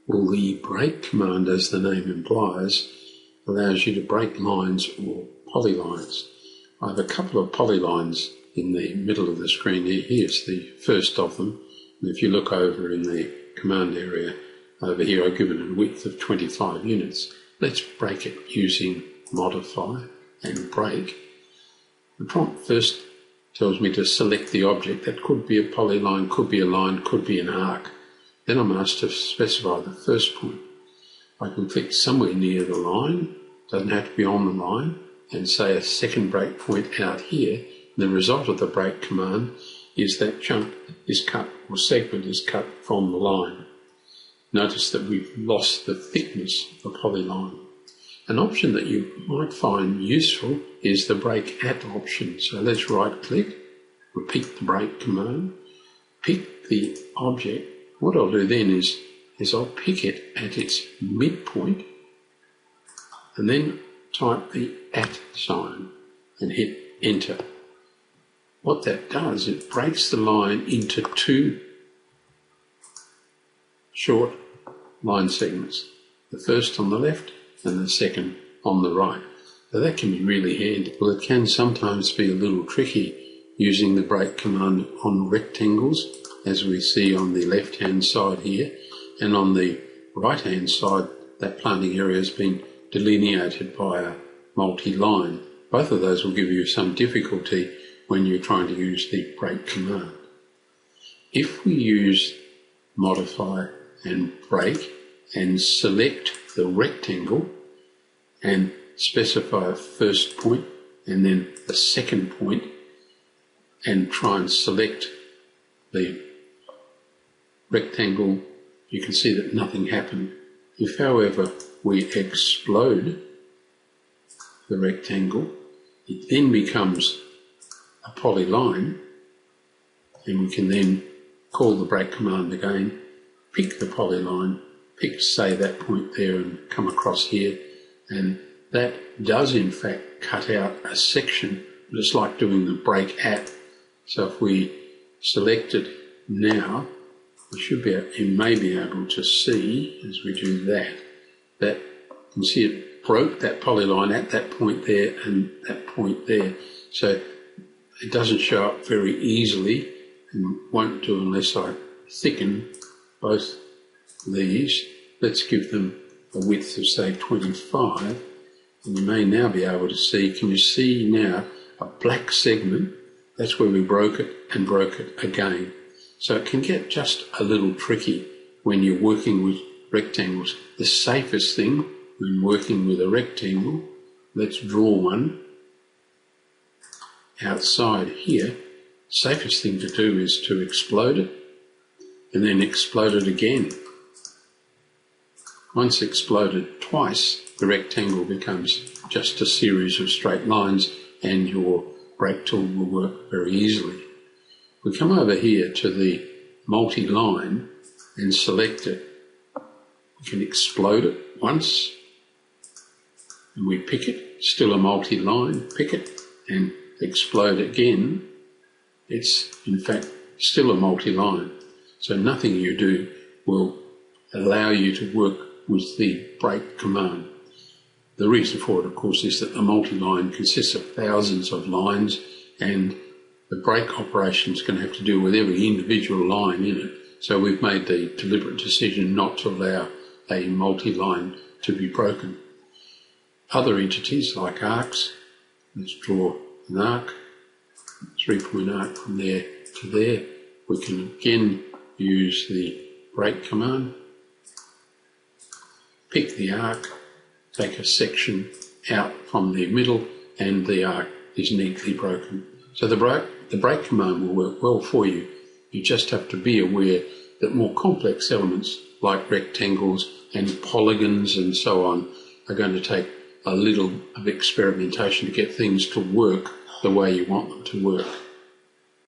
Well, the break command, as the name implies, allows you to break lines or polylines. I have a couple of polylines in the middle of the screen here. Here's the first of them. And if you look over in the command area, over here I've given it a width of 25 units. Let's break it using modify and break. The prompt first tells me to select the object. That could be a polyline, could be a line, could be an arc. Then I'm asked to specify the first point. I can click somewhere near the line, doesn't have to be on the line, and say a second break point out here. The result of the break command is that chunk is cut, or segment is cut from the line. Notice that we've lost the thickness of the polyline. An option that you might find useful is the break at option. So let's right click, repeat the break command, pick the object. What I'll do then is I'll pick it at its midpoint and then type the at sign and hit enter. What that does, it breaks the line into two short line segments, the first on the left and the second on the right. So that can be really handy. Well, it can sometimes be a little tricky using the break command on rectangles, as we see on the left-hand side here, and on the right-hand side, that planting area has been delineated by a multi-line. Both of those will give you some difficulty when you're trying to use the break command. If we use modify and break and select the rectangle and specify a first point and then a second point and try and select the rectangle, you can see that nothing happened. If, however, we explode the rectangle, it then becomes a polyline, and we can then call the break command again, pick the polyline, pick, say, that point there and come across here, and that does in fact cut out a section, but it's like doing the break at. So if we select it now, you may be able to see, as we do that you can see it broke that polyline at that point there and that point there. So it doesn't show up very easily and won't do unless I thicken both these. Let's give them a width of, say, 25. And you may now be able to see, can you see now a black segment? That's where we broke it and broke it again. So it can get just a little tricky when you're working with rectangles. The safest thing when working with a rectangle, let's draw one outside here. Safest thing to do is to explode it and then explode it again. Once exploded twice, the rectangle becomes just a series of straight lines and your break tool will work very easily. We come over here to the multi-line and select it. We can explode it once and we pick it, still a multi-line, pick it and explode again. It's in fact still a multi-line. So nothing you do will allow you to work with the break command. The reason for it, of course, is that the multi-line consists of thousands of lines and the break operation is going to have to deal with every individual line in it. So we've made the deliberate decision not to allow a multi-line to be broken. Other entities like arcs, let's draw an arc, 3-point arc from there to there. We can again use the break command, pick the arc, take a section out from the middle, and the arc is neatly broken. So the break command will work well for you. You just have to be aware that more complex elements like rectangles and polygons and so on are going to take a little of experimentation to get things to work the way you want them to work.